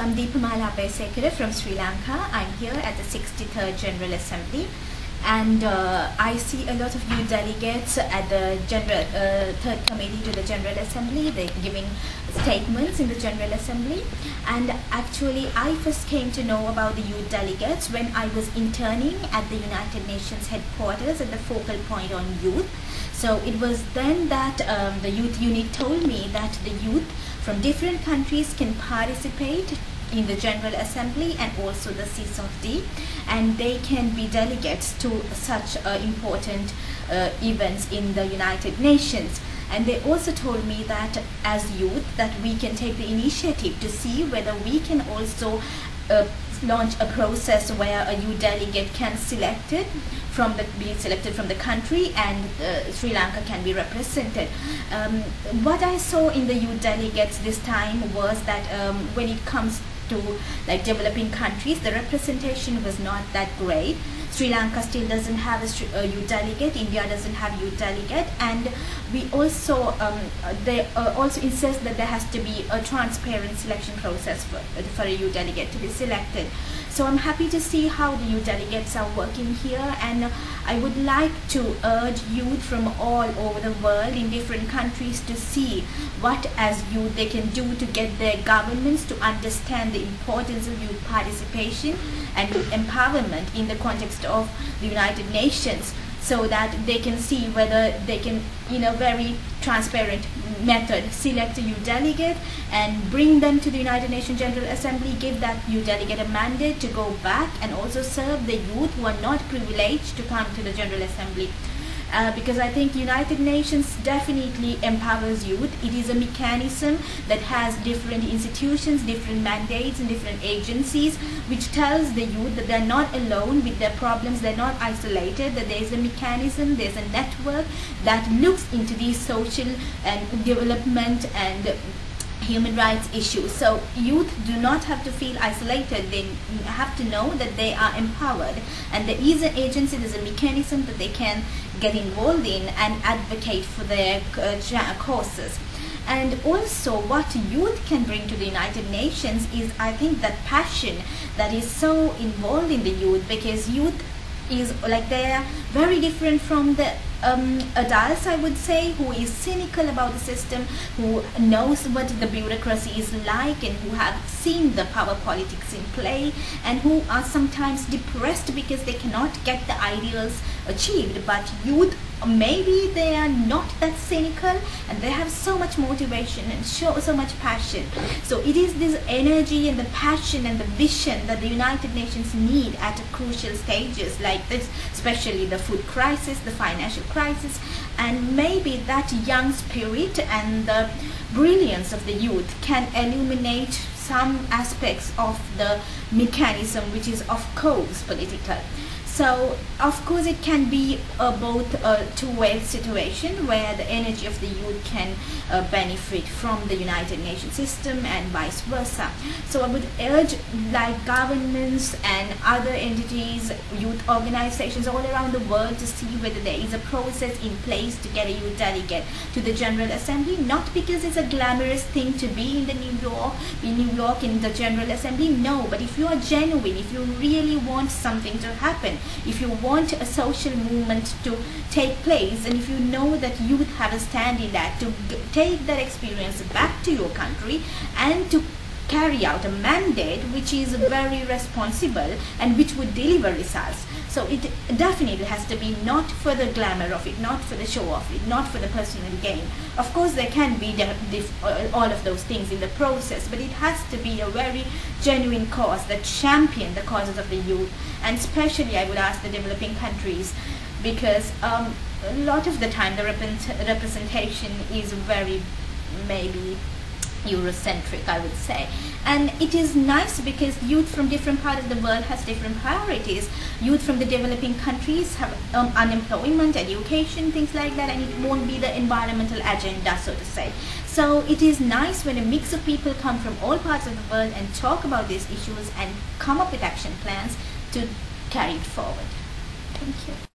So I'm Deepamala Abesekara from Sri Lanka. I'm here at the 63rd General Assembly, and I see a lot of new delegates at the third committee to the General Assembly. They're giving statements in the General Assembly, and actually I first came to know about the youth delegates when I was interning at the United Nations headquarters at the focal point on youth. So it was then that the youth unit told me that the youth from different countries can participate in the General Assembly and also the CSOD, and they can be delegates to such important events in the United Nations. And they also told me that as youth that we can take the initiative to see whether we can also launch a process where a youth delegate can be selected from the country, and Sri Lanka can be represented. What I saw in the youth delegates this time was that when it comes to like developing countries, the representation was not that great. Sri Lanka still doesn't have a youth delegate, India doesn't have youth delegate, and we also they also insist that there has to be a transparent selection process for a youth delegate to be selected. So I'm happy to see how the youth delegates are working here, and I would like to urge youth from all over the world in different countries to see what as youth they can do to get their governments to understand the importance of youth participation and empowerment in the context of the United Nations, so that they can see whether they can, in a very transparent method, select a youth delegate and bring them to the United Nations General Assembly, give that youth delegate a mandate to go back and also serve the youth who are not privileged to come to the General Assembly. Because I think United Nations definitely empowers youth. It is a mechanism that has different institutions, different mandates and different agencies, which tells the youth that they're not alone with their problems, they're not isolated, that there's a mechanism, there's a network that looks into these social and development and human rights issues. So youth do not have to feel isolated. They have to know that they are empowered, and there is an agency, there's a mechanism that they can get involved in and advocate for their causes. And also what youth can bring to the United Nations is, I think, that passion that is so involved in the youth, because youth is like, they're very different from the adults, I would say, who is cynical about the system, who knows what the bureaucracy is like, and who have seen the power politics in play, and who are sometimes depressed because they cannot get the ideals achieved. But youth, maybe they are not that cynical, and they have so much motivation and so much passion. So it is this energy and the passion and the vision that the United Nations need at crucial stages like this, especially the food crisis, the financial crisis, and maybe that young spirit and the brilliance of the youth can illuminate some aspects of the mechanism, which is of course political. So of course it can be both a two-way situation where the energy of the youth can benefit from the United Nations system and vice versa. So I would urge like governments and other entities, youth organizations all around the world to see whether there is a process in place to get a youth delegate to the General Assembly, not because it's a glamorous thing to be in New York in the General Assembly, no, but if you are genuine, if you really want something to happen, if you want a social movement to take place, and if you know that youth have a stand in that, to take that experience back to your country and to carry out a mandate which is very responsible and which would deliver results. So it definitely has to be not for the glamour of it, not for the show of it, not for the personal gain. Of course there can be all of those things in the process, but it has to be a very genuine cause that champion the causes of the youth, and especially I would ask the developing countries, because a lot of the time the representation is very maybe Eurocentric, I would say. And it is nice because youth from different parts of the world has different priorities. Youth from the developing countries have unemployment, education, things like that, and it won't be the environmental agenda, so to say. So it is nice when a mix of people come from all parts of the world and talk about these issues and come up with action plans to carry it forward. Thank you.